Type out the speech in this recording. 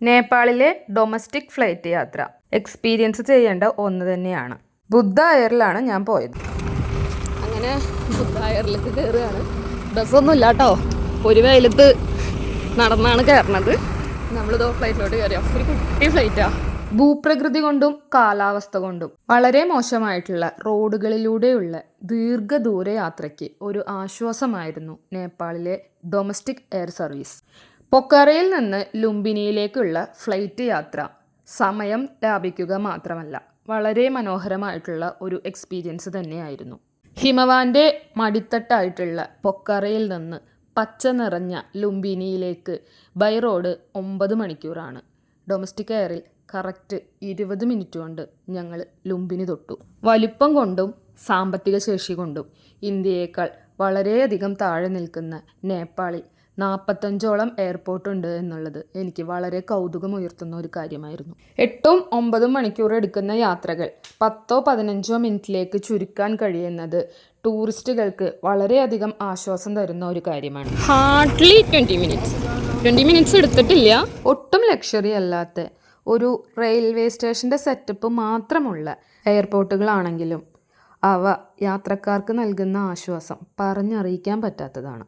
നേപ്പാളിലെ domestic flight യാത്ര experience ചെയ്യേണ്ട ഒന്ന് തന്നെയാണ്. ബുദ്ധ എയറിലാണ് ഞാൻ പോയത്. അങ്ങനെ ബുദ്ധ എയറിലേക്ക് കയറുകയാണ്. ബസ്സൊന്നും ഇല്ല കേട്ടോ, ഒരു വെയിലത്ത് നടന്നാണ് കയറണത്. നമ്മളിതോ ഫ്ലൈറ്റിലോട്ട് കയറിയോ, ഒരു കുട്ടി ഫ്ലൈറ്റാ. ഭൂപ്രകൃതി കൊണ്ടും കാലാവസ്ഥ കൊണ്ടും വളരെ മോശമായിട്ടുള്ള റോഡുകളിലൂടെയുള്ള ദീർഘദൂര യാത്രയ്ക്ക് ഒരു ആശ്വാസമായിരുന്നു നേപ്പാളിലെ ഡൊമസ്റ്റിക് എയർ സർവീസ്. പൊക്കാറയിൽ നിന്ന് ലുംബിനിയിലേക്കുള്ള ഫ്ലൈറ്റ് യാത്ര സമയം ലാഭിക്കുക മാത്രമല്ല, വളരെ മനോഹരമായിട്ടുള്ള ഒരു എക്സ്പീരിയൻസ് തന്നെയായിരുന്നു. ഹിമവാന്റെ മടിത്തട്ടായിട്ടുള്ള പൊക്കാറയിൽ നിന്ന് പച്ച നിറഞ്ഞ ലുംബിനിയിലേക്ക് ബൈ റോഡ് 9 മണിക്കൂറാണ്. ഡൊമസ്റ്റിക് എയറിൽ കറക്റ്റ് 20 മിനിറ്റ് കൊണ്ട് ഞങ്ങൾ ലുംബിനി തൊട്ടു. വലിപ്പം കൊണ്ടും സാമ്പത്തിക ശേഷി കൊണ്ടും ഇന്ത്യയേക്കാൾ വളരെയധികം താഴെ നിൽക്കുന്ന നേപ്പാളിൽ 45ഓളം എയർപോർട്ട് ഉണ്ട് എന്നുള്ളത് എനിക്ക് വളരെ കൗതുകമുയർത്തുന്ന ഒരു കാര്യമായിരുന്നു. 8-9 മണിക്കൂർ എടുക്കുന്ന യാത്രകൾ 10-15 മിനിറ്റിലേക്ക് ചുരുക്കാൻ കഴിയുന്നത് ടൂറിസ്റ്റുകൾക്ക് വളരെയധികം ആശ്വാസം തരുന്ന ഒരു കാര്യമാണ്. ഹാർഡ്ലി 20 മിനിറ്റ്സ് എടുത്തിട്ടില്ല. ഒട്ടും ലക്ഷറി അല്ലാത്ത ഒരു റെയിൽവേ സ്റ്റേഷൻ്റെ സെറ്റപ്പ് മാത്രമുള്ള എയർപോർട്ടുകളാണെങ്കിലും അവ യാത്രക്കാർക്ക് നൽകുന്ന ആശ്വാസം പറഞ്ഞറിയിക്കാൻ പറ്റാത്തതാണ്.